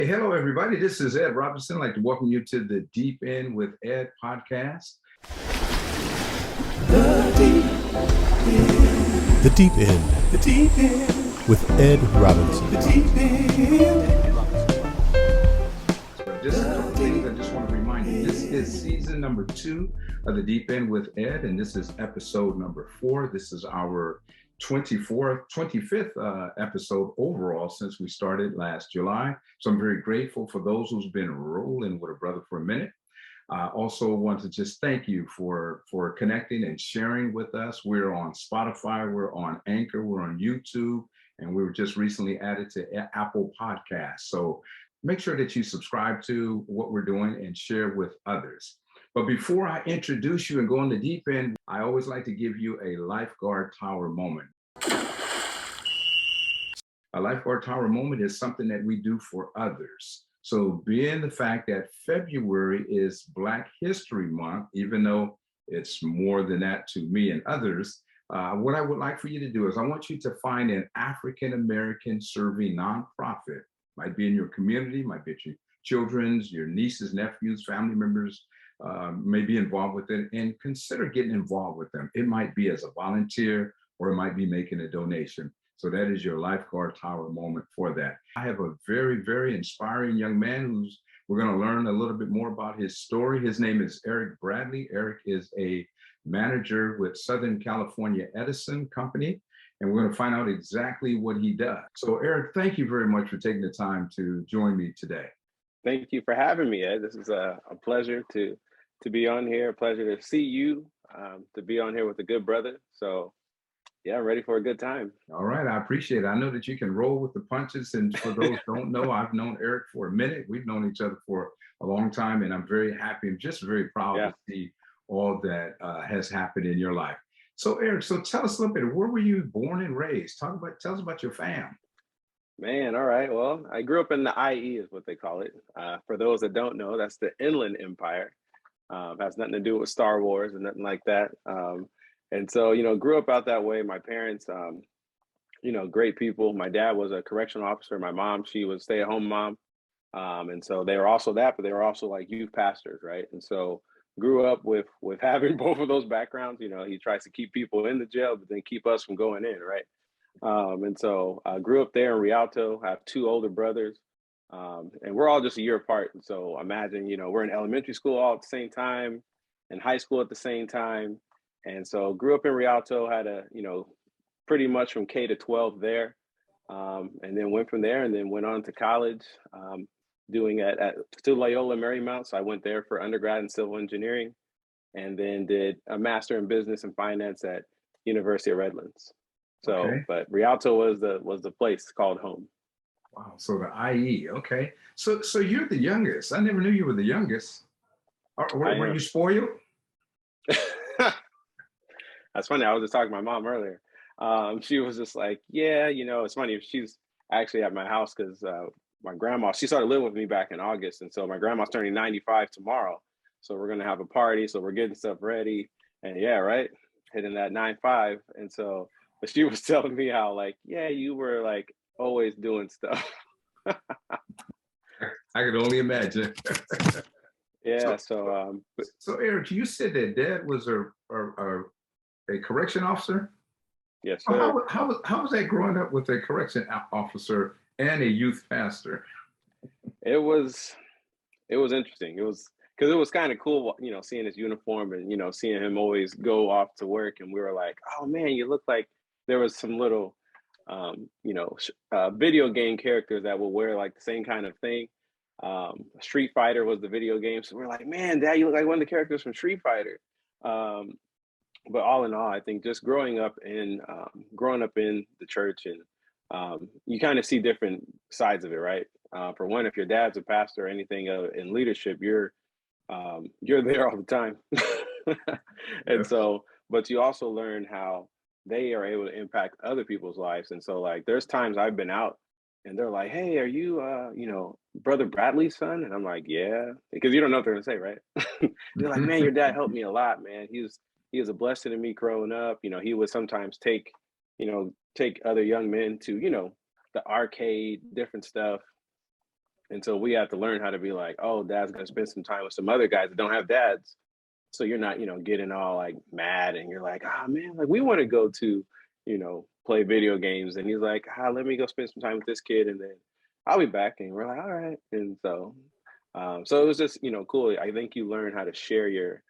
Hey, hello, everybody. This is Ed Robinson. I'd like to welcome you to the Deep End with Ed podcast. The Deep End. The Deep End. The Deep End. With Ed Robinson. The Deep End. But just a couple things I just want to remind you. This is season number 2 of the Deep End with Ed, and this is episode number 4. This is our 25th episode overall since we started last July. So I'm very grateful for those who's been rolling with a brother for a minute. I also want to just thank you for connecting and sharing with us. We're on Spotify, we're on Anchor, we're on YouTube, and we were just recently added to Apple Podcasts. So make sure that you subscribe to what we're doing and share with others. But before I introduce you and go on the deep end, I always like to give you a lifeguard tower moment. A lifeguard tower moment is something that we do for others. So being the fact that February is Black History Month, even though it's more than that to me and others, what I would like for you to do is I want you to find an African-American serving nonprofit. Might be in your community, might be at your children's, your nieces, nephews, family members, may be involved with it, and consider getting involved with them. It might be as a volunteer or it might be making a donation. So that is your lifeguard tower moment for that. I have a very, very inspiring young man we're going to learn a little bit more about his story. His name is Eric Bradley. Eric is a manager with Southern California Edison Company, and we're going to find out exactly what he does. So Eric, thank you very much for taking the time to join me today. Thank you for having me, Ed. This is a pleasure to be on here, a pleasure to see you, to be on here with a good brother. So yeah, ready for a good time. All right, I appreciate it. I know that you can roll with the punches, and for those who don't know, I've known Eric for a minute. We've known each other for a long time, and I'm very happy and just very proud to see all that has happened in your life. So Eric, so tell us a little bit, where were you born and raised? Tell us about your fam. Man, all right. Well, I grew up in the IE is what they call it. For those that don't know, that's the Inland Empire. Has nothing to do with Star Wars and nothing like that. And so, grew up out that way. My parents, great people. My dad was a correctional officer. My mom, she was a stay-at-home mom. And so they were also that, but they were also like youth pastors, right? And so grew up with having both of those backgrounds. He tries to keep people in the jail, but then keep us from going in, right? And so I grew up there in Rialto. I have 2 older brothers, and we're all just a year apart. And so imagine, we're in elementary school all at the same time, and high school at the same time. And so grew up in Rialto, had pretty much from K to 12 there, and then went from there and then went on to college, doing at Loyola Marymount. So I went there for undergrad in civil engineering, and then did a master in business and finance at University of Redlands. So, okay. But Rialto was the place called home. Wow. So the IE. Okay. So you're the youngest. I never knew you were the youngest. Were you spoiled? That's funny. I was just talking to my mom earlier. She was just like, yeah, it's funny. She's actually at my house because my grandma, she started living with me back in August. And so my grandma's turning 95 tomorrow. So we're going to have a party. So we're getting stuff ready. And yeah, right. Hitting that 9-5. And so, but she was telling me how like, yeah, you were like always doing stuff. I could only imagine. Yeah. So Eric, you said that Dad was a correction officer? Yes, sir. How was that growing up with a correction officer and a youth pastor? It was interesting. It was because it was kind of cool, seeing his uniform and, seeing him always go off to work. And we were like, oh man, you look like there was some little, video game characters that would wear like the same kind of thing. Street Fighter was the video game. So we're like, man, Dad, you look like one of the characters from Street Fighter. But all in all, I think just growing up in the church, and you kind of see different sides of it, right? For one, if your dad's a pastor or anything in leadership, you're there all the time. And so, but you also learn how they are able to impact other people's lives. And so like, there's times I've been out and they're like, hey, are you, Brother Bradley's son? And I'm like, yeah, because you don't know what they're gonna say, right? They're like, man, your dad helped me a lot, man. He was a blessing to me growing up. He would sometimes take other young men to, the arcade, different stuff. And so we have to learn how to be like, oh, dad's gonna spend some time with some other guys that don't have dads. So you're not, getting all like mad and you're like, ah man, like we want to go to, play video games. And he's like, let me go spend some time with this kid and then I'll be back. And we're like, all right. And so it was just, cool. I think you learn how to share your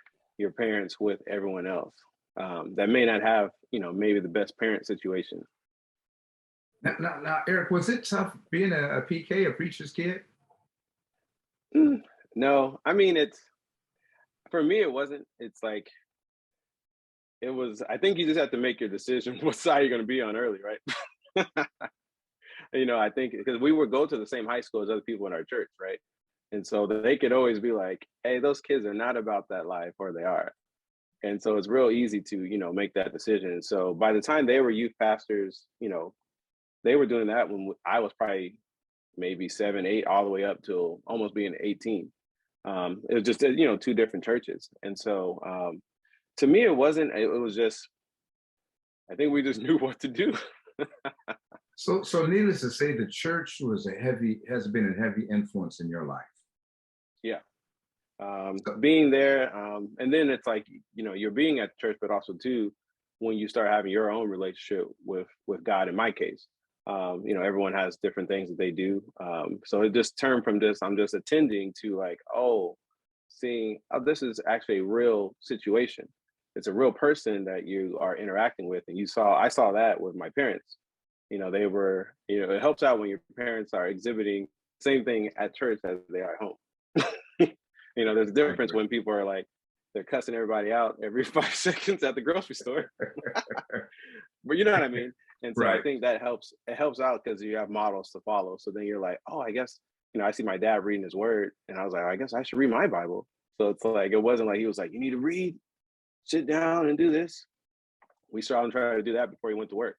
parents with everyone else that may not have, maybe the best parent situation. Now, Eric, was it tough being a PK, a preacher's kid? No, I mean, for me, it wasn't. It's like, it was, I think you just have to make your decision what side you're going to be on early, right? I think because we would go to the same high school as other people in our church, right? And so they could always be like, hey, those kids are not about that life, or they are. And so it's real easy to, make that decision. And so by the time they were youth pastors, they were doing that when I was probably maybe 7, 8, all the way up to almost being 18. It was just, two different churches. And so to me, it wasn't, it was just, I think we just knew what to do. So needless to say, the church has been a heavy influence in your life. Yeah. Being there, and then it's like, you're being at church, but also too, when you start having your own relationship with God, in my case, everyone has different things that they do. So it just turned from this, I'm just attending, to like, oh, seeing, oh, this is actually a real situation. It's a real person that you are interacting with. And I saw that with my parents. They were, it helps out when your parents are exhibiting same thing at church as they are at home. There's a difference when people are like, they're cussing everybody out every 5 seconds at the grocery store. But you know what I mean? And so Right. I think that helps. It helps out because you have models to follow. So then you're like, oh, I guess, I see my dad reading his word. And I was like, I guess I should read my Bible. So it's like, it wasn't like he was like, you need to read, sit down and do this. We saw him try to do that before he went to work.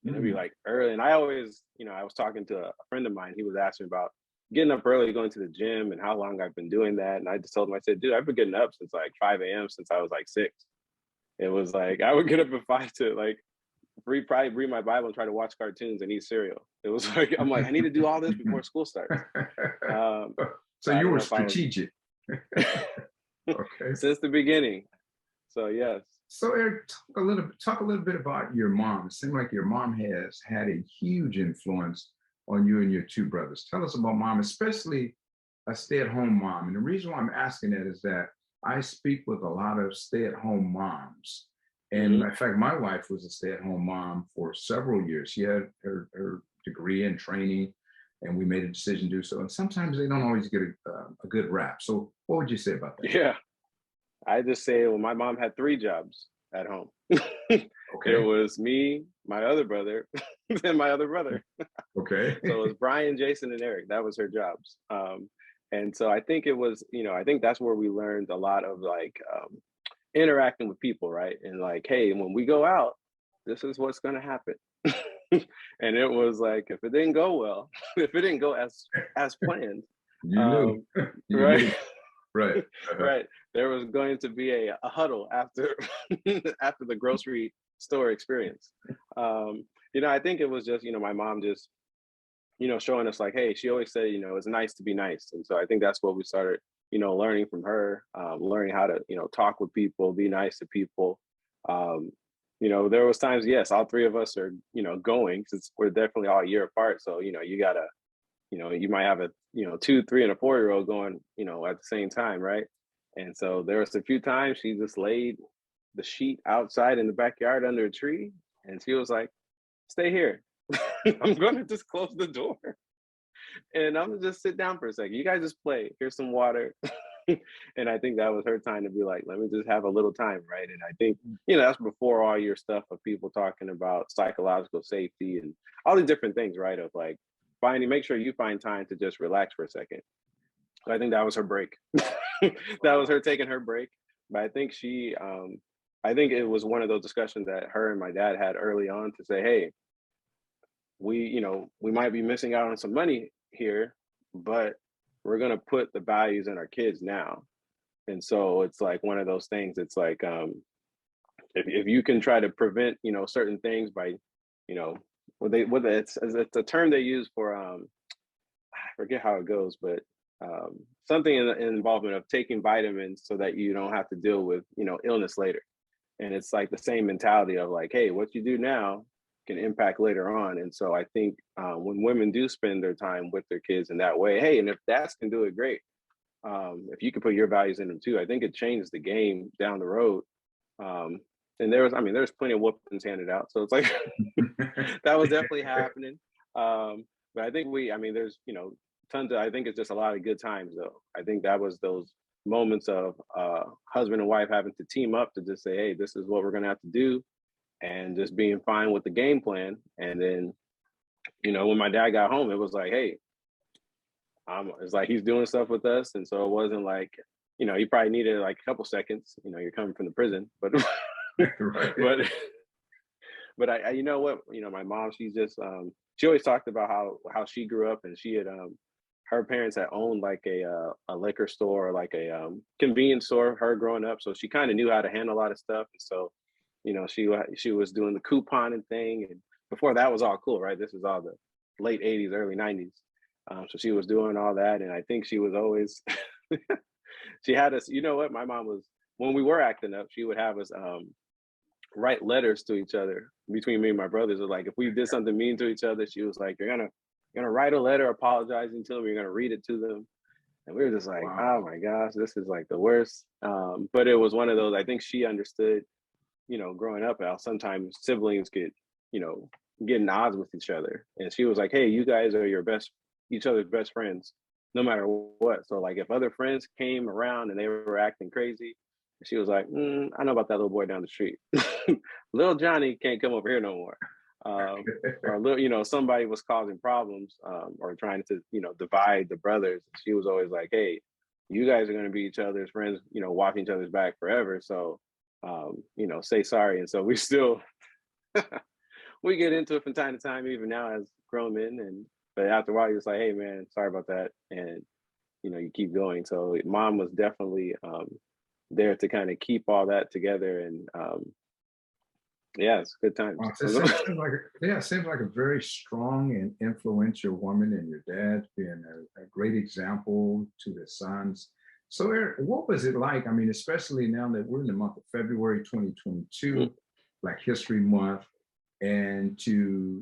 And it'd be like early. And I always, I was talking to a friend of mine. He was asking about getting up early, going to the gym, and how long I've been doing that. And I just told him, I said, dude, I've been getting up since like 5 a.m. since I was like 6. It was like, I would get up at 5 to like probably read my Bible and try to watch cartoons and eat cereal. It was like, I'm like, I need to do all this before school starts. So you were strategic. Okay. Since the beginning. So yes. So Eric, talk a little bit about your mom. It seems like your mom has had a huge influence on you and your 2 brothers. Tell us about mom, especially a stay-at-home mom. And the reason why I'm asking that is that I speak with a lot of stay-at-home moms. And in fact, my wife was a stay-at-home mom for several years. She had her degree and training, and we made a decision to do so. And sometimes they don't always get a good rap. So what would you say about that? Yeah. I just say, well, my mom had 3 jobs at home. Okay. It was me, my other brother, and my other brother. Okay. So it was Brian, Jason, and Eric. That was her jobs. And so I think it was, I think that's where we learned a lot of like interacting with people, right? And like, hey, when we go out, this is what's going to happen. And it was like, if it didn't go well, if it didn't go as planned, you knew. Right? Knew. Right. Right. There was going to be a huddle after after the grocery store experience. I think it was just, my mom just, showing us like, hey, she always said, it's nice to be nice. And so I think that's what we started, learning from her, learning how to, talk with people, be nice to people. There was times, yes, all 3 of us are, going, since we're definitely all a year apart. So, you gotta, you might have a, 2, 3, and a 4-year-old going, at the same time, right? And so there was a few times she just laid the sheet outside in the backyard under a tree, and she was like, stay here. I'm going to just close the door. And I'm gonna just sit down for a second. You guys just play. Here's some water. And I think that was her time to be like, let me just have a little time, right? And I think, that's before all your stuff of people talking about psychological safety and all these different things, right? Of like make sure you find time to just relax for a second. So I think that was her break. That was her taking her break. But I think I think it was one of those discussions that her and my dad had early on to say, hey, we might be missing out on some money here, but we're going to put the values in our kids now. And so it's like one of those things. It's like, if you can try to prevent, certain things by, it's a term they use for, I forget how it goes, but something in involvement of taking vitamins so that you don't have to deal with, illness later. And it's like the same mentality of like, hey, what you do now can impact later on. And so I think when women do spend their time with their kids in that way, hey, and if dads can do it, great. If you can put your values in them too, I think it changes the game down the road. And there's plenty of whoopings handed out. So it's like, that was definitely happening. But I think there's, tons of, I think it's just a lot of good times though. I think that was those moments of husband and wife having to team up to just say, hey, this is what we're going to have to do. And just being fine with the game plan. And then, when my dad got home, it was like, hey, it's like he's doing stuff with us. And so it wasn't like, he probably needed like a couple seconds, you're coming from the prison, but, Right. but I you know what, my mom, she's just, she always talked about how she grew up, and she had, her parents had owned like a liquor store or like a convenience store, her growing up. So she kind of knew how to handle a lot of stuff. And so, she was doing the couponing thing. And before that was all cool, right? This is all the late 80s, early 90s. So she was doing all that. And I think she was always, she had us, my mom was, when we were acting up, she would have us write letters to each other between me and my brothers. Or like if we did something mean to each other, she was like, you're gonna write a letter apologizing to them, you're gonna read it to them. And we were just like, Wow. oh my gosh, this is like the worst. But it was one of those, I think she understood, growing up, how sometimes siblings get in odds with each other. And she was like, hey, you guys are each other's best friends, no matter what. So like if other friends came around and they were acting crazy, she was like, I know about that little boy down the street. Little Johnny can't come over here no more. Or little, somebody was causing problems, or trying to, divide the brothers. She was always like, hey, you guys are going to be each other's friends, watching each other's back forever. So, say sorry. And so we still, we get into it from time to time, even now as grown men. But after a while, you're just like, hey, man, sorry about that. And, you keep going. So mom was definitely there to kind of keep all that together. And yeah, it's good times. Seems like a very strong and influential woman, and your dad being a great example to the sons. So, Eric, what was it like? I mean, especially now that we're in the month of February 2022, Black History Month, and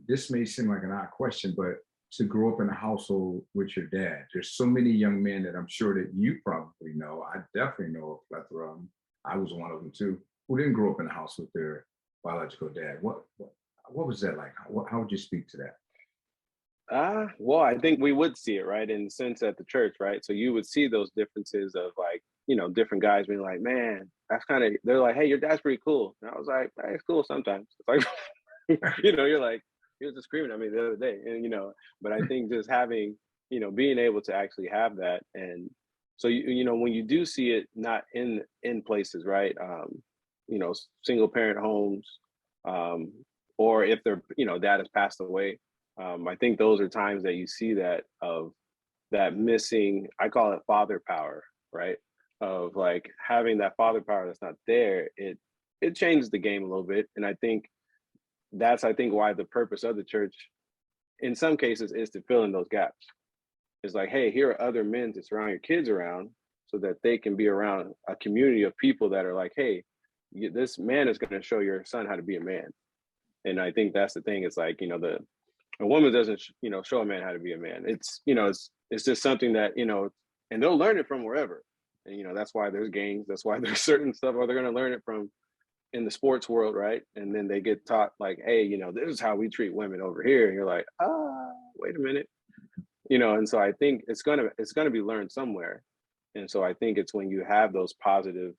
this may seem like an odd question, but to grow up in a household with your dad. There's so many young men that I'm sure that you probably know. I definitely know a plethora of them. I was one of them too, who didn't grow up in a house with their biological dad. What was that like? How would you speak to that? Well, I think we would see it, right? In the sense at the church, right? So you would see those differences of like, different guys being like, man, that's kind of, they're like, hey, your dad's pretty cool. And I was like, hey, it's cool sometimes. It's like, you're like, he was just screaming at me the other day. And, but I think just having, being able to actually have that. And so, when you do see it not in places, right? Single parent homes, or if they're, dad has passed away. I think those are times that you see that missing, I call it father power, right? Of like having that father power that's not there, it changes the game a little bit. And I think that's why the purpose of the church in some cases is to fill in those gaps. It's like, hey, here are other men to surround your kids around so that they can be around a community of people that are like, hey, this man is going to show your son how to be a man. And I think that's the thing. It's like, a woman doesn't, show a man how to be a man. It's, it's just something that, and they'll learn it from wherever. And, that's why there's gangs. That's why there's certain stuff, or they're going to learn it from in the sports world, right? And then they get taught like, hey, this is how we treat women over here. And you're like, wait a minute. And so I think it's gonna be learned somewhere. And so I think it's when you have those positive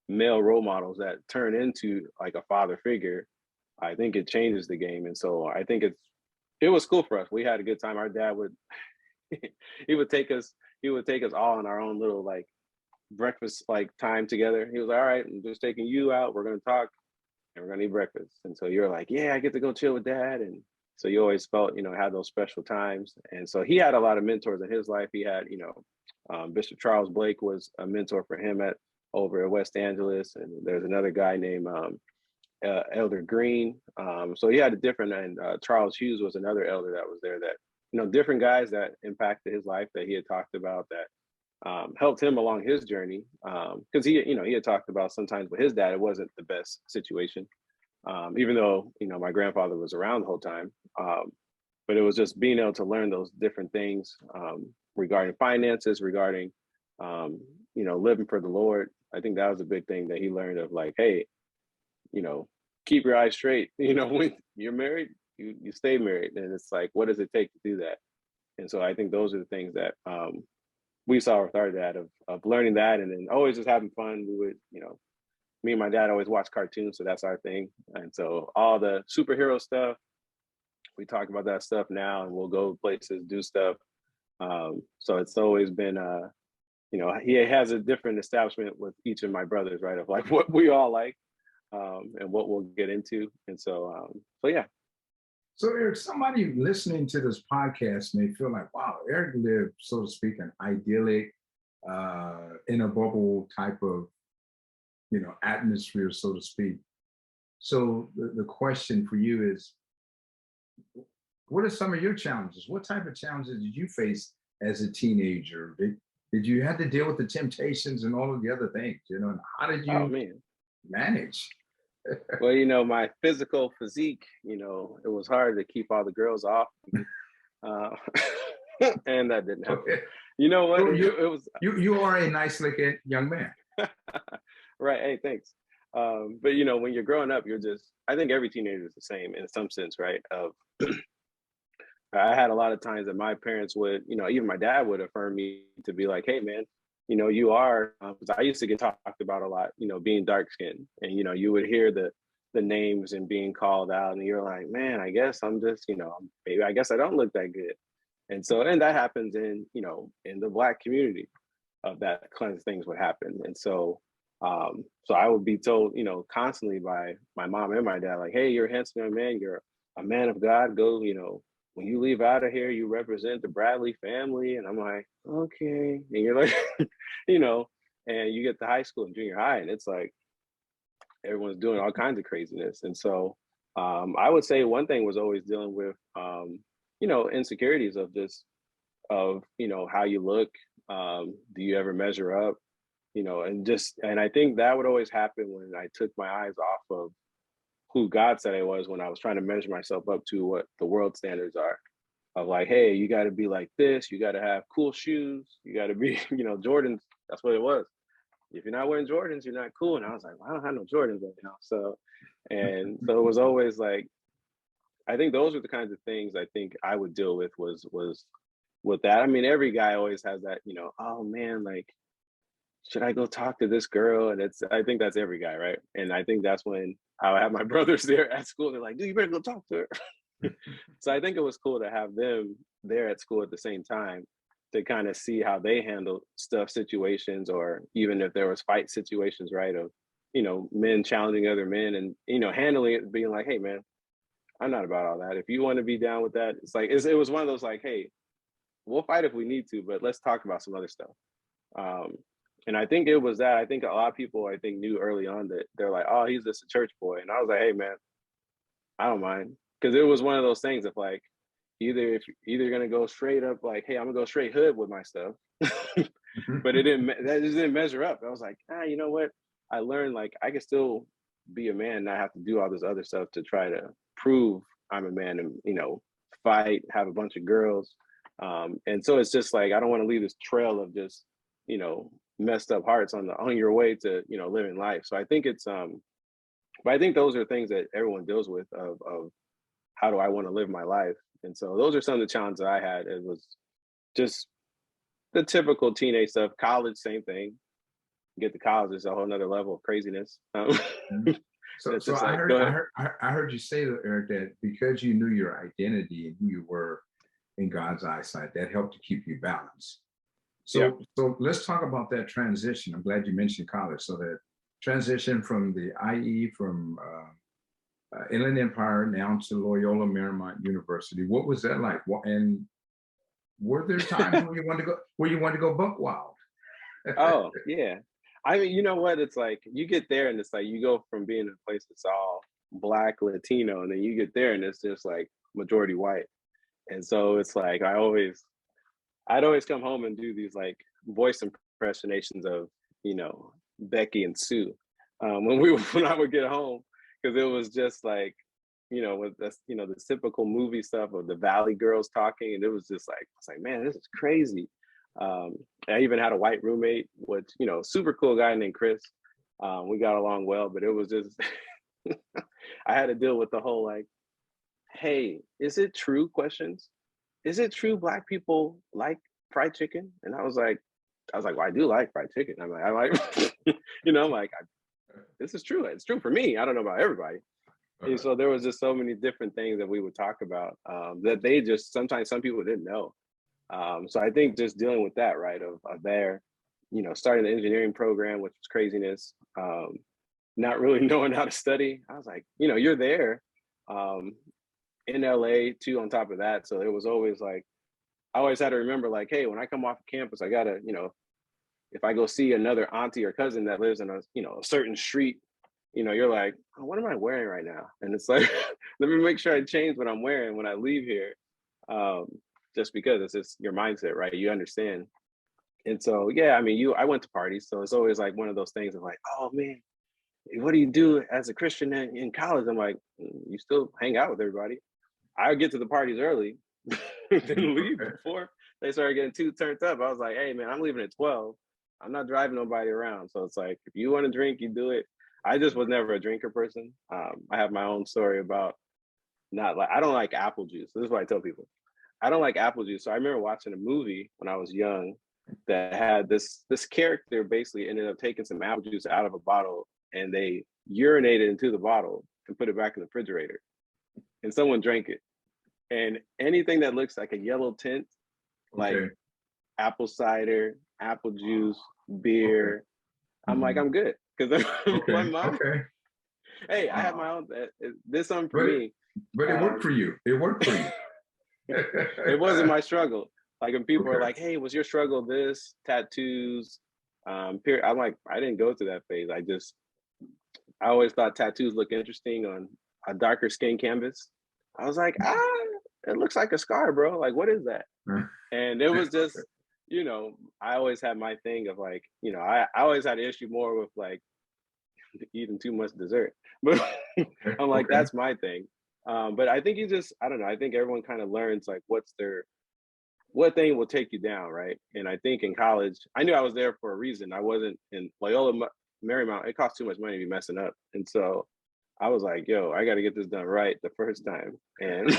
male role models that turn into like a father figure, I think it changes the game. And so I think it was cool for us. We had a good time. Our dad would he would take us all in our own little like breakfast like time together. He was like, all right, I'm just taking you out. We're gonna talk and we're gonna eat breakfast. And so you're like, yeah, I get to go chill with dad. And so you always felt, had those special times. And so he had a lot of mentors in his life. He had, Bishop Charles Blake was a mentor for him over at West Angeles. And there's another guy named Elder Green. So he had a different, and Charles Hughes was another elder that was there that, different guys that impacted his life that he had talked about that helped him along his journey. Because he had talked about sometimes with his dad, it wasn't the best situation, even though my grandfather was around the whole time. But it was just being able to learn those different things regarding finances, regarding living for the Lord. I think that was a big thing that he learned of, like, hey, keep your eyes straight. When you're married, you stay married, and it's like, what does it take to do that? And so I think those are the things that we saw with our dad, of learning that, and then always just having fun. We would, me and my dad always watch cartoons, so that's our thing. And so all the superhero stuff, we talk about that stuff now, and we'll go places, do stuff. So it's always been, he has a different establishment with each of my brothers, right? Of like what we all like, and what we'll get into. And so yeah. So Eric, somebody listening to this podcast may feel like, wow, Eric lived, so to speak, an idyllic, in a bubble type of, atmosphere, so to speak. So the question for you is, what are some of your challenges? What type of challenges did you face as a teenager? Did you have to deal with the temptations and all of the other things, and how did you manage? Well, my physical physique, it was hard to keep all the girls off. And that didn't happen. Okay. You know what? It was you are a nice looking young man. Right. Hey, thanks. But when you're growing up, I think every teenager is the same in some sense, right? I had a lot of times that my parents would, even my dad would affirm me to be like, hey, man, you are, because I used to get talked about a lot, being dark skinned, and, you would hear the names and being called out, and you're like, man, I guess I'm just, maybe I guess I don't look that good. And that happens in, in the Black community, of that kind of things would happen. And so I would be told, constantly by my mom and my dad, like, hey, you're a handsome young man, you're a man of God, go, when you leave out of here, you represent the Bradley family. And I'm like, okay. And you're like, and you get to high school and junior high, and it's like, everyone's doing all kinds of craziness. And so I would say one thing was always dealing with, insecurities of how you look. Do you ever measure up? And I think that would always happen when I took my eyes off of who God said I was, when I was trying to measure myself up to what the world standards are, of like, hey, you got to be like this, you got to have cool shoes, you got to be, Jordans. That's what it was. If you're not wearing Jordans, you're not cool. And I was like, well, I don't have no Jordans right now. So it was always like, I think those are the kinds of things I think I would deal with was with that. I mean, every guy always has that, oh man, like, should I go talk to this girl? And I think that's every guy, right? And I think that's when I would have my brothers there at school. They're like, dude, you better go talk to her. So I think it was cool to have them there at school at the same time, to kind of see how they handle situations, or even if there was fight situations, right? Of, men challenging other men, and, handling it, being like, hey man, I'm not about all that. If you want to be down with that, it's like, it was one of those like, hey, we'll fight if we need to, but let's talk about some other stuff. And I think it was that. I think a lot of people, knew early on that they're like, oh, he's just a church boy. And I was like, hey, man, I don't mind. Because it was one of those things of like, either going to go straight up, like, hey, I'm going to go straight hood with my stuff. But that just didn't measure up. I was like, you know what? I learned, like, I can still be a man and not have to do all this other stuff to try to prove I'm a man and, fight, have a bunch of girls. And so it's just like, I don't want to leave this trail of just, messed up hearts on your way to living life. So I think it's but I think those are things that everyone deals with, of how do I want to live my life. And so those are some of the challenges that I had. It was just the typical teenage stuff. College, same thing. Get to college, it's a whole nother level of craziness. So I heard you say, Eric, that because you knew your identity and who you were in God's eyesight, that helped to keep you balanced. So let's talk about that transition. I'm glad you mentioned college. So that transition from the IE, from Inland Empire now to Loyola Marymount University. What was that like? And were there times where you wanted to go buck wild? Oh yeah. I mean, you know what? It's like you get there and it's like you go from being in a place that's all Black, Latino, and then you get there and it's just like majority white. And so it's like I'd always come home and do these like voice impersonations of, Becky and Sue, when I would get home, because it was just like, with this, the typical movie stuff of the Valley girls talking, and it was just like, I was like, man, this is crazy. I even had a white roommate, which, super cool guy named Chris. We got along well, but it was just I had to deal with the whole like, hey, is it true questions? Is it true Black people like fried chicken? And I was like, well, I do like fried chicken. I'm like, I like, I'm like, this is true. It's true for me. I don't know about everybody. And so there was just so many different things that we would talk about, that they just, sometimes some people didn't know. So I think just dealing with that, right, of their, starting the engineering program, which was craziness, not really knowing how to study. I was like, you're there, in LA too, on top of that. So it was always like, I always had to remember like, hey, when I come off campus, I gotta, if I go see another auntie or cousin that lives in a, a certain street, you're like, oh, what am I wearing right now? And it's like, let me make sure I change what I'm wearing when I leave here. Just because it's just your mindset, right? You understand. And so, yeah, I mean, I went to parties. So it's always like one of those things of like, oh man, what do you do as a Christian in college? I'm like, you still hang out with everybody. I would get to the parties early, then leave before they started getting too turned up. I was like, hey man, I'm leaving at 12. I'm not driving nobody around. So it's like, if you want to drink, you do it. I just was never a drinker person. I have my own story about I don't like apple juice. This is what I tell people. I don't like apple juice. So I remember watching a movie when I was young that had this character basically ended up taking some apple juice out of a bottle, and they urinated into the bottle and put it back in the refrigerator. And someone drank it. And anything that looks like a yellow tint, like apple cider, apple juice, beer, I'm like, I'm good. Because my mom, hey, I have my own, this one for me. But it worked for you. It worked for you. It wasn't my struggle. Like when people are like, hey, was your struggle this, tattoos, period? I'm like, I didn't go through that phase. I always thought tattoos look interesting on a darker skin canvas. I was like, it looks like a scar, bro. Like, what is that? And it was just, I always had my thing of like, I always had an issue more with like eating too much dessert. But I'm like, that's my thing. But I think I don't know. I think everyone kind of learns like what thing will take you down, right? And I think in college, I knew I was there for a reason. I wasn't in Loyola Marymount. It costs too much money to be messing up. And so I was like, yo, I got to get this done right the first time. And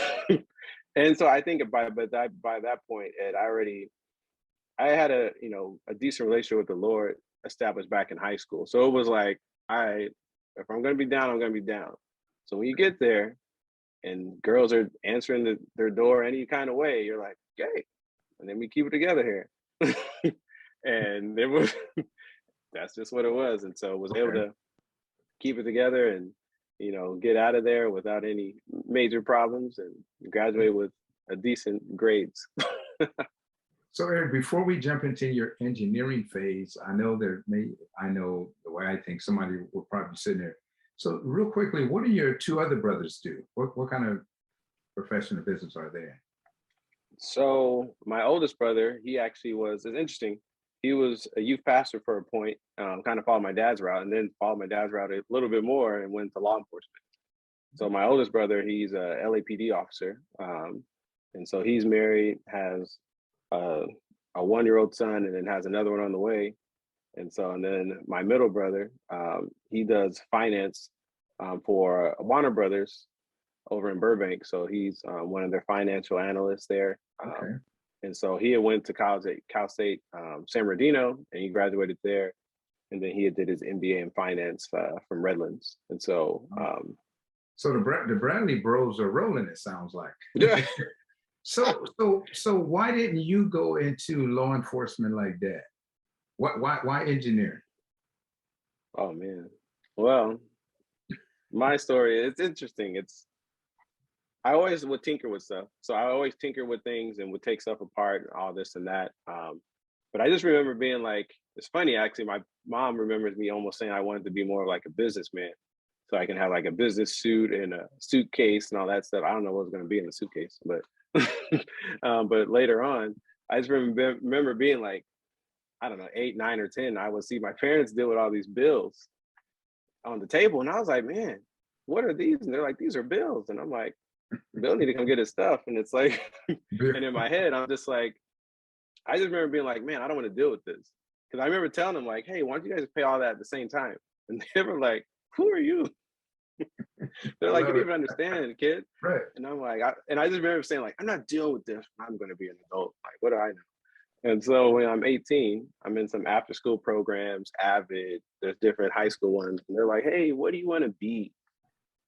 and so I think by that point, I had a decent relationship with the Lord established back in high school. So it was like, if I'm gonna be down, I'm gonna be down. So when you get there and girls are answering their door any kind of way, you're like, okay, and then we keep it together here. And it was that's just what it was. And so I was able to keep it together and get out of there without any major problems and graduate with a decent grades. So Eric, before we jump into your engineering phase, I know the way I think somebody will probably be sitting there. So real quickly, what do your two other brothers do? What kind of profession or business are they in? So my oldest brother, he actually it's interesting. He was a youth pastor for a point, kind of followed my dad's route, and then followed my dad's route a little bit more and went to law enforcement. So my oldest brother, he's a LAPD officer. And so he's married, has a 1-year-old son, and then has another one on the way. And then my middle brother, he does finance for Warner Brothers over in Burbank. So he's one of their financial analysts there. And so he had went to college at Cal State San Bernardino, and he graduated there. And then he did his MBA in finance from Redlands. And so, so the Bradley Bros are rolling. It sounds like. Yeah. So why didn't you go into law enforcement like that? Why engineering? Oh man. Well, my story, it's interesting. I always would tinker with stuff. So I always tinker with things and would take stuff apart and all this and that. But I just remember being like, it's funny actually, my mom remembers me almost saying I wanted to be more like a businessman. So I can have like a business suit and a suitcase and all that stuff. I don't know what's going to be in the suitcase, but But later on, I just remember being like, I don't know, 8, 9, or 10. I would see my parents deal with all these bills on the table, and I was like, man, what are these? And they're like, these are bills, and I'm like, Bill need to come get his stuff, and it's like, and in my head, I'm just like, I just remember being like, man, I don't want to deal with this, because I remember telling them like, hey, why don't you guys pay all that at the same time? And they were like, who are you? I They're like, you love don't it. even understand, kid. Right. And I'm like, and I just remember saying like, I'm not dealing with this. I'm going to be an adult. Like, what do I know? And so when I'm 18, I'm in some after school programs, Avid, there's different high school ones. And they're like, hey, what do you want to be?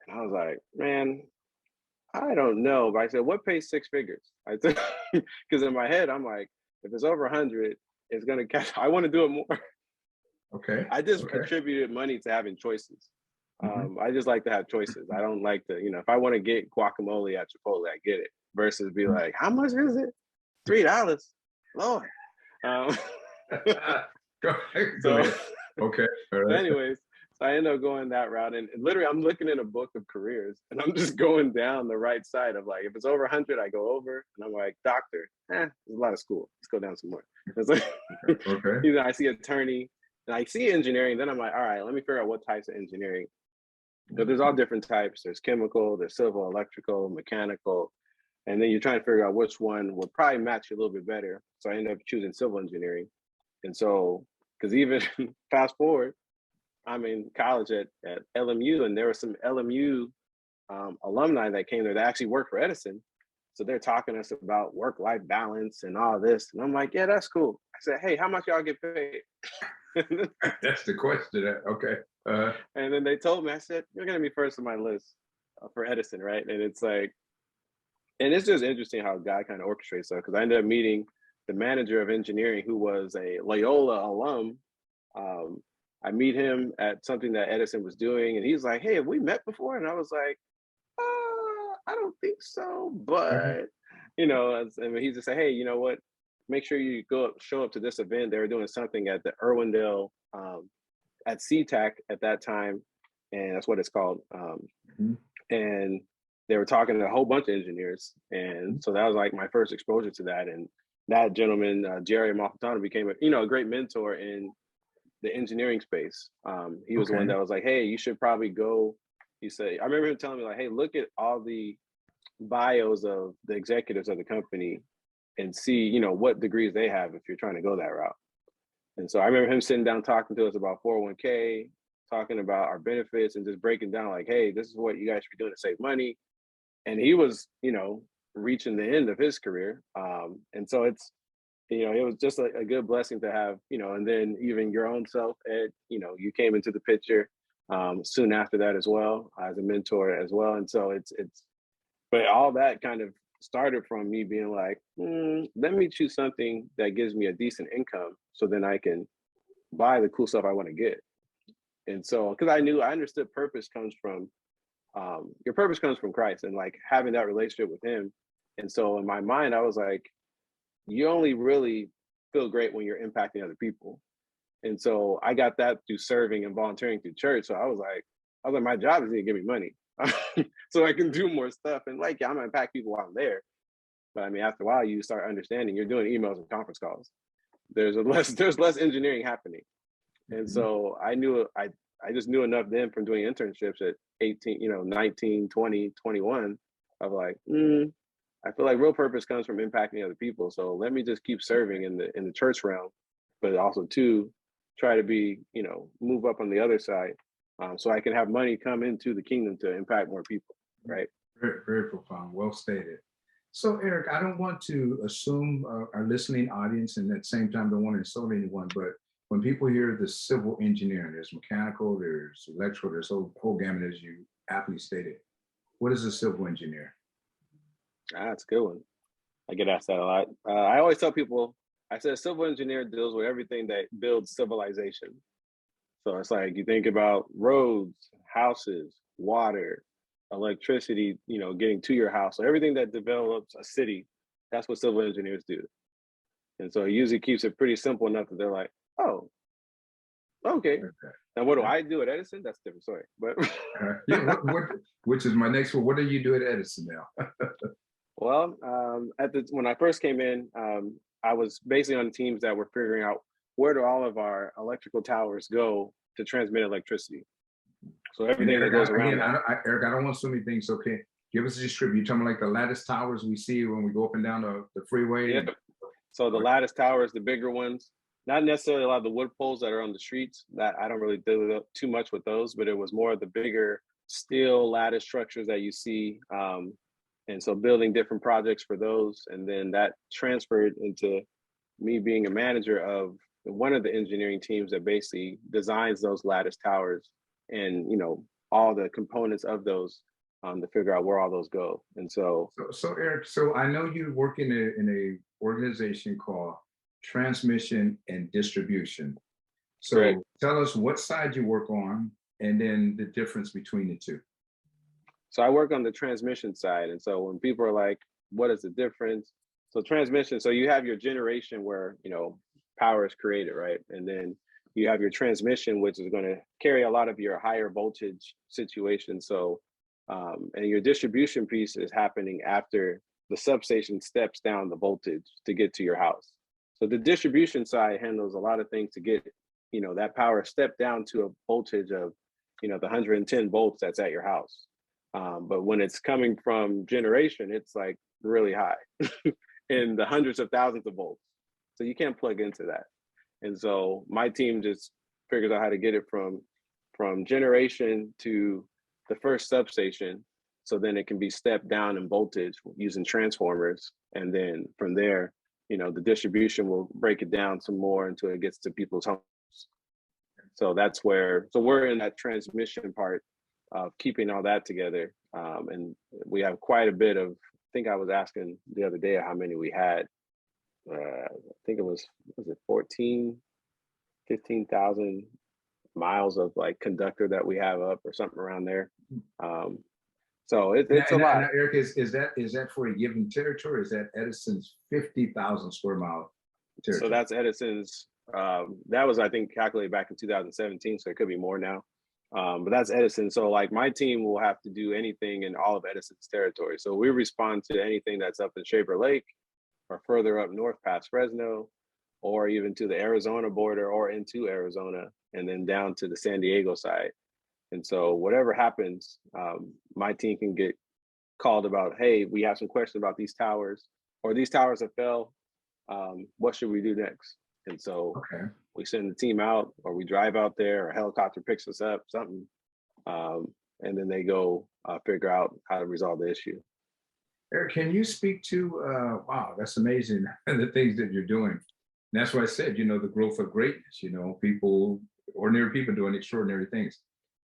And I was like, man, I don't know. But I said, what pays 6 figures? I said, because in my head, I'm like, if it's over 100, it's going to catch. I want to do it more. Okay. I just Okay. attributed money to having choices. Mm-hmm. I just like to have choices. I don't like to, if I want to get guacamole at Chipotle, I get it. Versus be like, how much is it? $3. Lord. Um, Go so, ahead. Okay. All so right. anyways, so I end up going that route, and literally, I'm looking in a book of careers, and I'm just going down the right side of like, if it's over 100, I go over, and I'm like, doctor, there's a lot of school. Let's go down some more. It's like, Okay. I see attorney, and I see engineering. Then I'm like, all right, let me figure out what types of engineering. But there's all different types. There's chemical, there's civil, electrical, mechanical, and then you're trying to figure out which one would probably match you a little bit better. So I ended up choosing civil engineering. And so, because even fast forward, I'm in college at LMU, and there were some LMU alumni that came there that actually worked for Edison. So they're talking to us about work-life balance and all this. And I'm like, yeah, that's cool. I said, hey, how much y'all get paid? That's the question. Okay. And then they told me, I said, you're going to be first on my list for Edison, right? And it's like, and it's just interesting how God kind of orchestrates stuff, because I ended up meeting the manager of engineering, who was a Loyola alum. I meet him at something that Edison was doing, and he's like, hey, have we met before? And I was like, I don't think so, but, and he just said, hey, you know what? Make sure you show up to this event. They were doing something at the Irwindale, at SeaTac at that time, and that's what it's called. Mm-hmm. And they were talking to a whole bunch of engineers, and so that was like my first exposure to that. And that gentleman, Jerry Malfitano, became a great mentor in the engineering space. He was the one that was like, hey, you should probably go. He said, I remember him telling me like, hey, look at all the bios of the executives of the company and see, what degrees they have if you're trying to go that route. And so I remember him sitting down talking to us about 401k, talking about our benefits, and just breaking down like, hey, this is what you guys should be doing to save money. And he was, reaching the end of his career. And so it's, it was just a good blessing to have, and then even your own self, Ed, you came into the picture soon after that as well, as a mentor as well. And so but all that kind of started from me being like, let me choose something that gives me a decent income, so then I can buy the cool stuff I want to get. And so, because I understood purpose comes from, your purpose comes from Christ, and like having that relationship with him. And so in my mind, I was like, you only really feel great when you're impacting other people. And so I got that through serving and volunteering through church. So I was like, my job is to give me money so I can do more stuff. And like, yeah, I'm gonna impact people while I'm there. But I mean, after a while, you start understanding you're doing emails and conference calls. There's less engineering happening. And so I just knew enough then from doing internships at 18, 19, 20, 21 of like, I feel like real purpose comes from impacting other people. So let me just keep serving in the church realm, but also too, try to be, move up on the other side, so I can have money come into the kingdom to impact more people, right? Very, very profound. Well stated. So, Eric, I don't want to assume our listening audience, and at the same time, don't want to insult anyone, but when people hear the civil engineering, there's mechanical, there's electrical, there's whole gamut, as you aptly stated. What is a civil engineer? That's a good one. I get asked that a lot. I always tell people, I said, civil engineer deals with everything that builds civilization. So it's like, you think about roads, houses, water, electricity, getting to your house. So everything that develops a city, that's what civil engineers do. And so it usually keeps it pretty simple enough that they're like, oh, okay. Now, what do I do at Edison? That's a different story. But yeah, which is my next one. What do you do at Edison now? Well, when I first came in, I was basically on teams that were figuring out where do all of our electrical towers go to transmit electricity. So And everything that Eric, goes around again, that. Eric, I don't want so many things. Okay, give us a description. You're talking like the lattice towers we see when we go up and down the freeway. Yeah. And So the lattice towers, the bigger ones, not necessarily a lot of the wood poles that are on the streets. That I don't really do too much with those, but it was more of the bigger steel lattice structures that you see. And so building different projects for those, and then that transferred into me being a manager of one of the engineering teams that basically designs those lattice towers and all the components of those to figure out where all those go. And so so Eric, so I know you work in a organization called Transmission and Distribution. correct. So tell us what side you work on, and then the difference between the two. So I work on the transmission side. And so when people are like, what is the difference? So transmission, so you have your generation where, power is created, right? And then you have your transmission, which is going to carry a lot of your higher voltage situations. So, and your distribution piece is happening after the substation steps down the voltage to get to your house. So the distribution side handles a lot of things to get, that power stepped down to a voltage of, the 110 volts that's at your house. But when it's coming from generation, it's like really high in the hundreds of thousands of volts. So you can't plug into that. And so my team just figures out how to get it from generation to the first substation. So then it can be stepped down in voltage using transformers. And then from there, the distribution will break it down some more until it gets to people's homes. So that's so we're in that transmission part of keeping all that together. And we have quite a bit of, I think I was asking the other day how many we had. I think was it 15,000 miles of like conductor that we have up or something around there. So it's a lot. Now, Eric, is that for a given territory? Is that Edison's 50,000 square mile territory? So that's Edison's. That was, I think, calculated back in 2017, so it could be more now. But that's Edison. So like my team will have to do anything in all of Edison's territory. So we respond to anything that's up in Shaver Lake or further up north past Fresno, or even to the Arizona border or into Arizona, and then down to the San Diego side. And so whatever happens, my team can get called about, hey, we have some questions about these towers, or these towers have fell. What should we do next? And so we send the team out, or we drive out there, or a helicopter picks us up, something. And then they go figure out how to resolve the issue. Eric, can you speak to, wow, that's amazing, the things that you're doing. And that's why I said, the growth of greatness, ordinary people doing extraordinary things.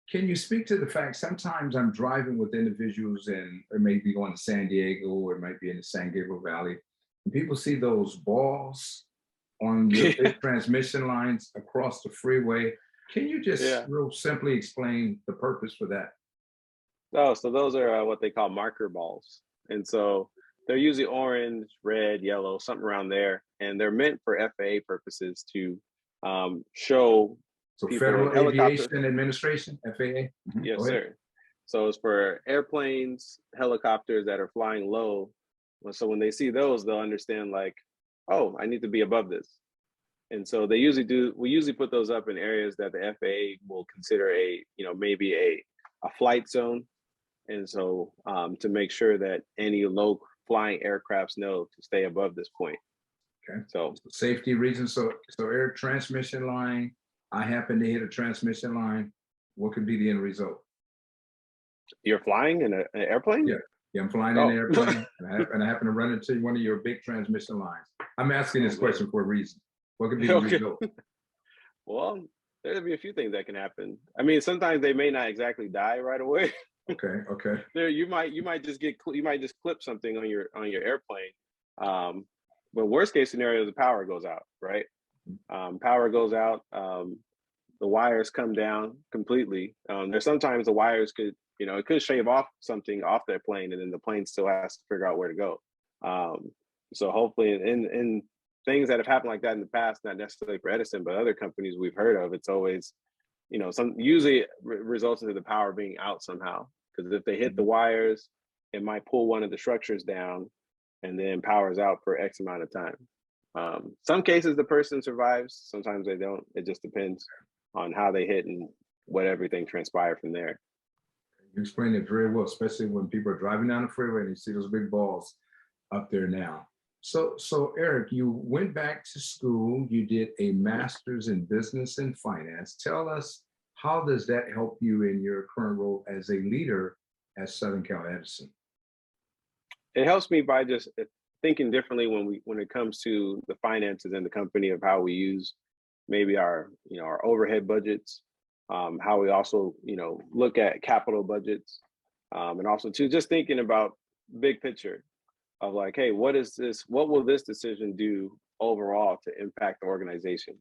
Can you speak to the fact sometimes I'm driving with individuals and it may be going to San Diego, or it might be in the San Gabriel Valley, and people see those balls on the big transmission lines across the freeway. Can you just real simply explain the purpose for that? Oh, so those are what they call marker balls. And so they're usually orange, red, yellow, something around there. And they're meant for FAA purposes to show. So Federal Aviation Administration, FAA? Mm-hmm. Yes, sir. So it's for airplanes, helicopters that are flying low. So when they see those, they'll understand like, oh, I need to be above this. And so we usually put those up in areas that the FAA will consider maybe a flight zone. And so to make sure that any low flying aircrafts know to stay above this point. Okay. So safety reasons. So air transmission line, I happen to hit a transmission line. What could be the end result? You're flying in an airplane? Yeah, I'm flying in an airplane, and I happen to run into one of your big transmission lines. I'm asking this question for a reason. What could be the result? Well, there'll be a few things that can happen. I mean, sometimes they may not exactly die right away. Okay. There, you might just clip something on your airplane. But worst case scenario, the power goes out, right? Power goes out. The wires come down completely. There's sometimes the wires could, it could shave off something off their plane, and then the plane still has to figure out where to go. So hopefully, in things that have happened like that in the past, not necessarily for Edison, but other companies we've heard of, it's always, usually results into the power being out somehow. Because if they hit the wires, it might pull one of the structures down, and then powers out for X amount of time. Some cases the person survives, sometimes they don't. It just depends on how they hit and what everything transpired from there. You explained it very well, especially when people are driving down the freeway and you see those big balls up there now. So Eric, you went back to school, you did a master's in business and finance. Tell us, how does that help you in your current role as a leader at Southern Cal Edison? It helps me by just thinking differently when it comes to the finances in the company, of how we use maybe our overhead budgets, how we also look at capital budgets, and also too just thinking about big picture of like, hey, what will this decision do overall to impact the organization?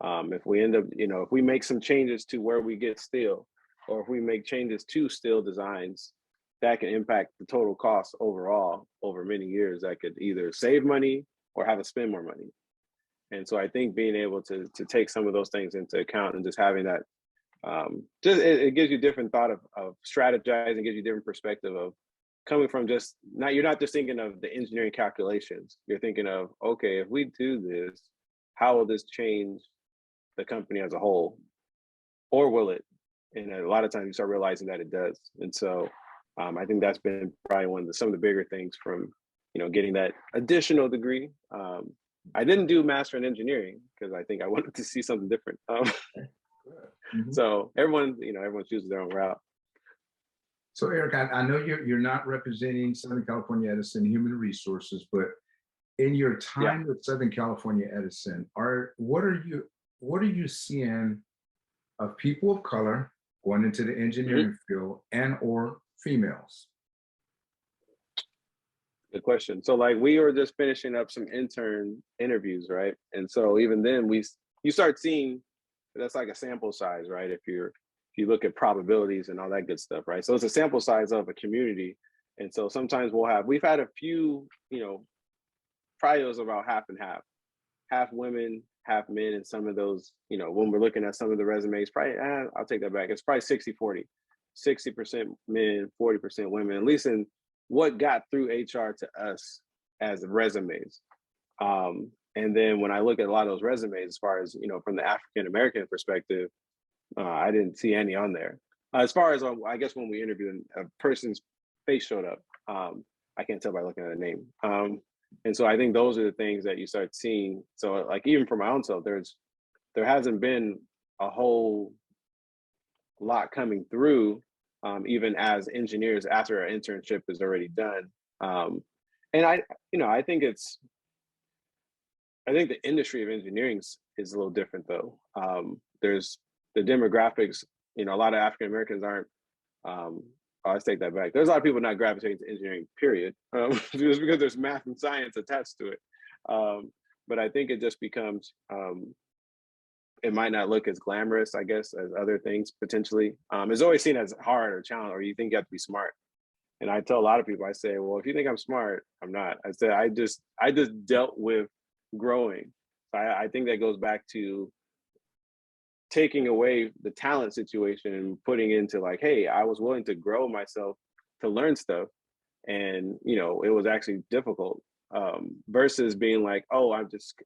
If we end up, if we make some changes to where we get steel, or if we make changes to steel designs, that can impact the total cost overall over many years. That could either save money or have us spend more money. And so I think being able to take some of those things into account, and just having that, it gives you different thought of strategizing, gives you different perspective of coming from you're not just thinking of the engineering calculations. You're thinking of, okay, if we do this, how will this change the company as a whole? Or will it? And a lot of times you start realizing that it does. And so I think that's been probably some of the bigger things from, getting that additional degree. I didn't do master in engineering because I think I wanted to see something different. So everyone chooses their own route. So Eric, I know you're not representing Southern California Edison Human Resources, but in your time with Southern California Edison, what are you seeing of people of color going into the engineering field, and or females? Good question. So like, we were just finishing up some intern interviews, right? And so even then you start seeing that's like a sample size, right? If you look at probabilities and all that good stuff, right? So it's a sample size of a community. And so sometimes we've had a few, trios about half and half women, half men. And some of those, when we're looking at some of the resumes, probably, I'll take that back. It's probably 60-40, 60% men, 40% women, at least in what got through HR to us as resumes. And then when I look at a lot of those resumes, as far as, from the African-American perspective, I didn't see any on there. As far as, I guess when we interviewed, a person's face showed up. I can't tell by looking at a name. And so I think those are the things that you start seeing. So like, even for my own self, there hasn't been a whole lot coming through, even as engineers after our internship is already done. And I think the industry of engineering is a little different though. There's the demographics, a lot of African Americans aren't, I'll take that back. There's a lot of people not gravitating to engineering, period, just because there's math and science attached to it. But I think it just becomes, it might not look as glamorous, I guess, as other things potentially. It's always seen as hard or challenge, or you think you have to be smart. And I tell a lot of people, I say, well, if you think I'm smart, I'm not. I said, I just dealt with growing. I think that goes back to taking away the talent situation and putting into like, hey, I was willing to grow myself to learn stuff. And, it was actually difficult, versus being like, oh,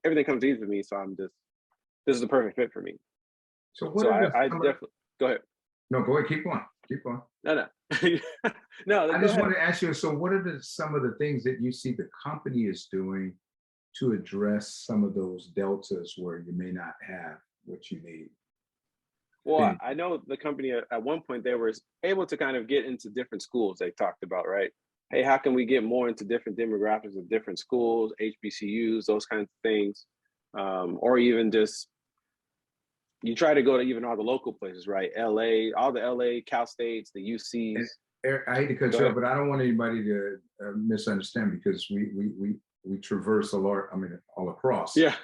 everything comes easy to me. So this is the perfect fit for me. So I definitely, go ahead. No, go ahead, keep going. No. No, I just want to ask you, so what are some of the things that you see the company is doing to address some of those deltas where you may not have what you need? Well, I know the company at one point, they were able to kind of get into different schools they talked about, right? Hey, how can we get more into different demographics of different schools, HBCUs, those kinds of things? Or even just, you try to go to even all the local places, right? LA, all the LA, Cal States, the UCs. And Eric, I hate to cut you off, but I don't want anybody to misunderstand, because we traverse all across. Yeah.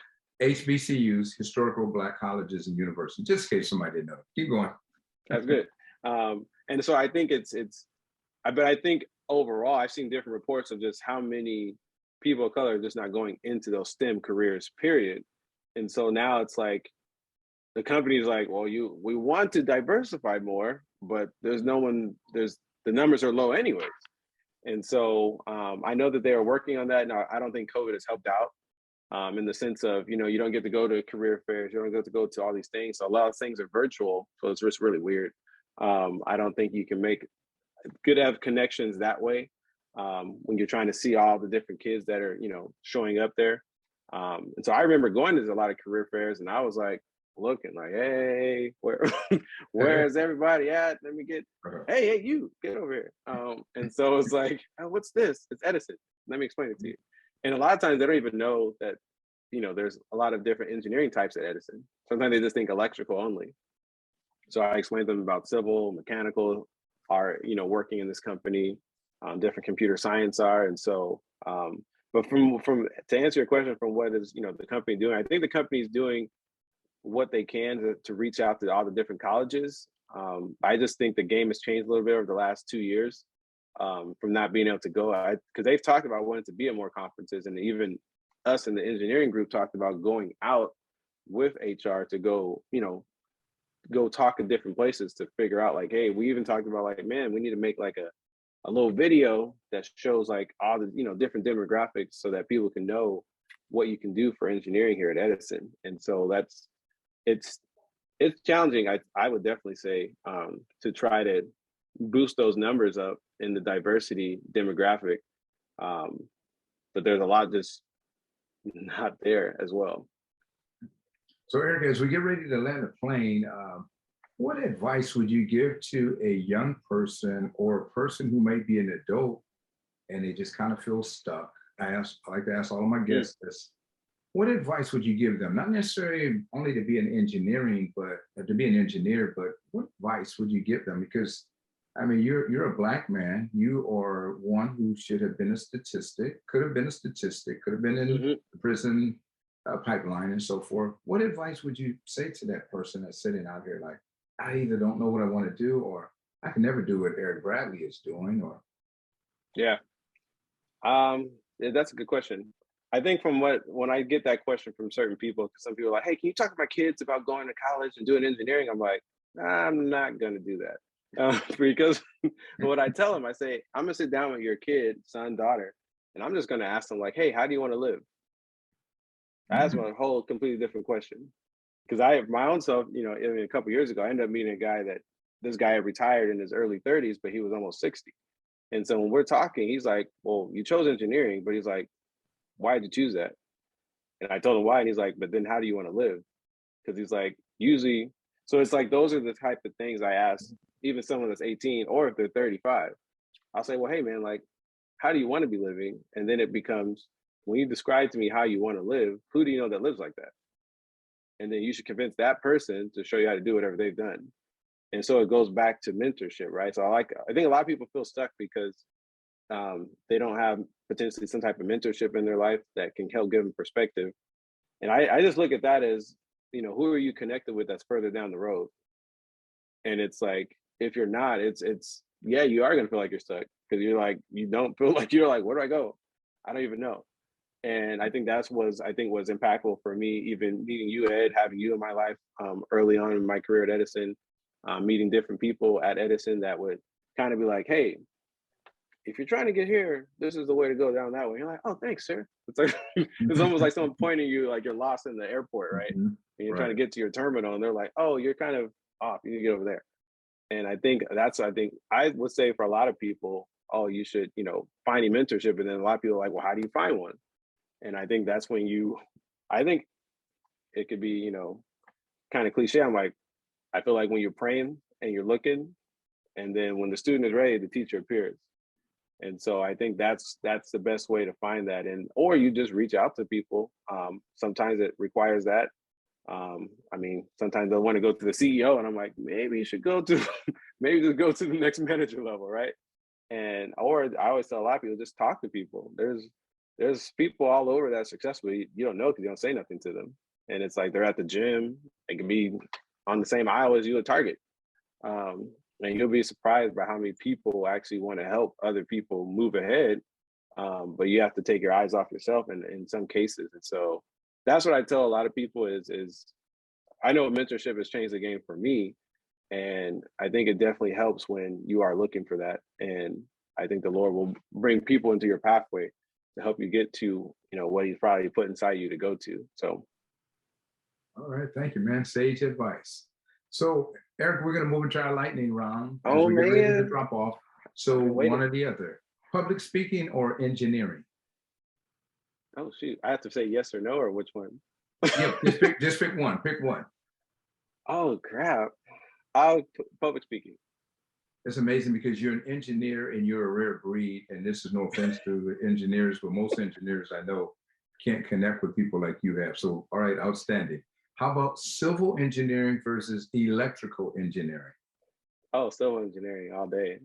HBCUs, historical Black colleges and universities, just in case somebody didn't know. Keep going. That's good. And so I think but I think overall, I've seen different reports of just how many people of color are just not going into those STEM careers, period. And so now it's like, the company's like, well, we want to diversify more, but the numbers are low anyways. And so I know that they are working on that. Now, I don't think COVID has helped out in the sense of, you don't get to go to career fairs, you don't get to go to all these things. So a lot of things are virtual. So it's just really weird. I don't think you can make good have connections that way when you're trying to see all the different kids that are, showing up there. And so I remember going to a lot of career fairs and I was like, looking like, hey, where's everybody at? Let me get, hey, you get over here. And so it's like, oh, what's this? It's Edison. Let me explain it to you. And a lot of times they don't even know that, there's a lot of different engineering types at Edison. Sometimes they just think electrical only. So I explained to them about civil, mechanical are, working in this company, different computer science are. And so, but from to answer your question, from what is, the company doing, I think the company is doing what they can to reach out to all the different colleges. I just think the game has changed a little bit over the last 2 years from not being able to go. Because they've talked about wanting to be at more conferences, and even us in the engineering group talked about going out with HR to go, go talk in different places to figure out like, hey, we even talked about like, man, we need to make like a little video that shows like all the, different demographics so that people can know what you can do for engineering here at Edison. And so it's challenging. I would definitely say to try to boost those numbers up in the diversity demographic. But there's a lot just not there as well. So Eric, as we get ready to land a plane, what advice would you give to a young person or a person who may be an adult and they just kind of feel stuck? I like to ask all of my guests this. What advice would you give them? Not necessarily only to be an engineering, but to be an engineer, but what advice would you give them? Because I mean, you're a Black man. You are one who should have been a statistic, could have been a statistic, could have been in the prison pipeline and so forth. What advice would you say to that person that's sitting out here like, I either don't know what I want to do, or I can never do what Eric Bradley is doing, or yeah, that's a good question. I think when I get that question from certain people, because some people are like, hey, can you talk to my kids about going to college and doing engineering? I'm like, I'm not going to do that. Because what I tell them, I say, I'm going to sit down with your kid, son, daughter, and I'm just going to ask them like, hey, how do you want to live? That's a whole completely different question. Because my own self, a couple of years ago, I ended up meeting a guy this guy had retired in his early 30s, but he was almost 60. And so when we're talking, he's like, well, you chose engineering, but he's like, why did you choose that? And I told him why. And he's like, but then how do you want to live? Because he's like, usually, so it's like, those are the type of things I ask, even someone that's 18 or if they're 35. I'll say, well, hey, man, like, how do you want to be living? And then it becomes, when you describe to me how you want to live, who do you know that lives like that? And then you should convince that person to show you how to do whatever they've done. And so it goes back to mentorship, right? So I think a lot of people feel stuck because they don't have potentially some type of mentorship in their life that can help give them perspective. And I just look at that as, who are you connected with that's further down the road? And it's like, if you're not, it's yeah, you are going to feel like you're stuck because you're like, you don't feel like you're like, where do I go? I don't even know. And I think was impactful for me, even meeting you, Ed, having you in my life early on in my career at Edison, meeting different people at Edison that would kind of be like, hey, if you're trying to get here, this is the way to go down that way. You're like, oh, thanks, sir. It's like, it's almost like someone pointing you like you're lost in the airport, right? And you're trying to get to your terminal and they're like, oh, you're kind of off. You need to get over there. And I think I would say for a lot of people, oh, you should, find a mentorship. And then a lot of people are like, well, how do you find one? And I think that's when I think it could be, kind of cliche. I'm like, I feel like when you're praying and you're looking, and then when the student is ready, the teacher appears. And so I think that's the best way to find that. Or you just reach out to people. Sometimes it requires that. I mean, sometimes they'll want to go to the CEO and I'm like, maybe you should maybe just go to the next manager level, right? Or I always tell a lot of people, just talk to people. There's people all over that are successful. You don't know because you don't say nothing to them. And it's like they're at the gym. They can be on the same aisle as you at Target. And you'll be surprised by how many people actually want to help other people move ahead. But you have to take your eyes off yourself in some cases. And so that's what I tell a lot of people is I know mentorship has changed the game for me. And I think it definitely helps when you are looking for that. And I think the Lord will bring people into your pathway to help you get to, what He's probably put inside you to go to. So, all right, thank you, man. Sage advice. So, Eric, we're going to move into our lightning round as oh we get ready to man, drop off. So, I've been waiting. one or the other: public speaking or engineering? Oh shoot, I have to say yes or no, or which one? Yep, just pick one. Pick one. Oh crap! Public speaking. It's amazing because you're an engineer and you're a rare breed. And this is no offense to the engineers, but most engineers I know can't connect with people like you have. So, all right, outstanding. How about civil engineering versus electrical engineering? Oh, civil engineering all day.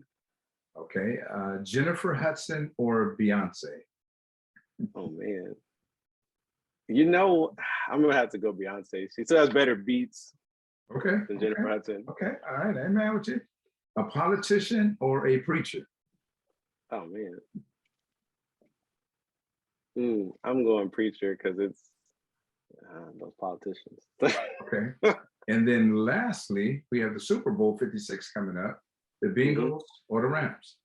Okay, Jennifer Hudson or Beyonce? Oh man, I'm gonna have to go Beyonce. She still has better beats Okay, than Jennifer Hudson. okay, all right, I'm mad with you. A politician or a preacher? Oh man, I'm going preacher because it's those politicians. Okay, and then lastly, we have the Super Bowl 56 coming up. The Bengals or the Rams?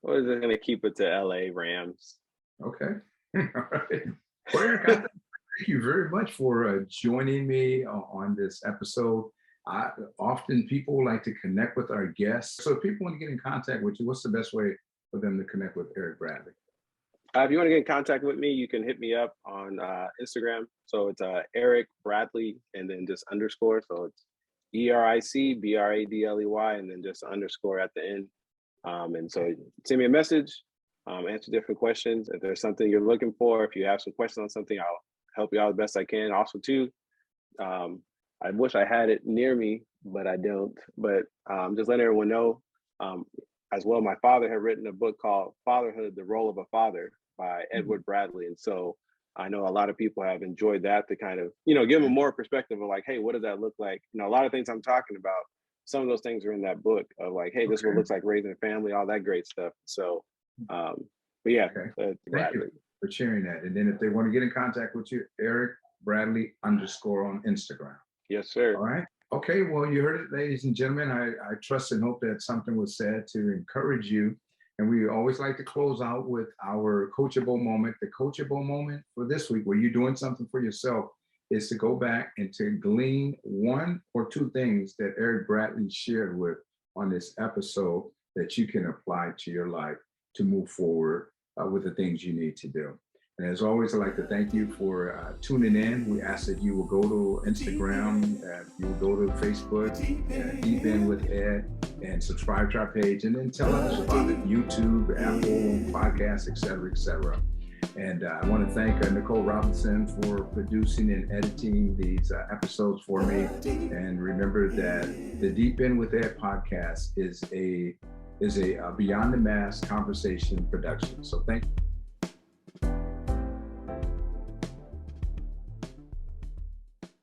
Or is it gonna keep it to LA Rams? Okay, all right. Well, Eric, thank you very much for joining me on this episode. Often people like to connect with our guests. So if people want to get in contact with you, what's the best way for them to connect with Eric Bradley? If you want to get in contact with me, you can hit me up on Instagram. So it's Eric Bradley and then just underscore. So it's EricBradley and then just underscore at the end. And so send me a message, answer different questions. If there's something you're looking for, if you have some questions on something, I'll help you out the best I can. Also, too, I wish I had it near me, but I don't. But just letting everyone know, as well, my father had written a book called Fatherhood, The Role of a Father by Edward Bradley. And so I know a lot of people have enjoyed that to kind of, give them more perspective of like, hey, what does that look like? A lot of things I'm talking about, some of those things are in that book of like, hey, this is what it looks like raising a family, all that great stuff. So, but yeah, Thank Bradley. you for sharing that. And then if they want to get in contact with you, Eric Bradley underscore on Instagram. Yes, sir. All right. Okay. Well, you heard it, ladies and gentlemen. I trust and hope that something was said to encourage you. And we always like to close out with our coachable moment. The coachable moment for this week, where you're doing something for yourself, is to go back and to glean one or two things that Eric Bradley shared on this episode that you can apply to your life to move forward with the things you need to do. And as always, I'd like to thank you for tuning in. We ask that you will go to Instagram, you will go to Facebook, Deep In with Ed, and subscribe to our page, and then tell others about it. YouTube, Apple, podcasts, et cetera, et cetera. And I want to thank Nicole Robinson for producing and editing these episodes for me. And remember that the Deep In with Ed podcast is a Beyond the Mask conversation production. So thank you.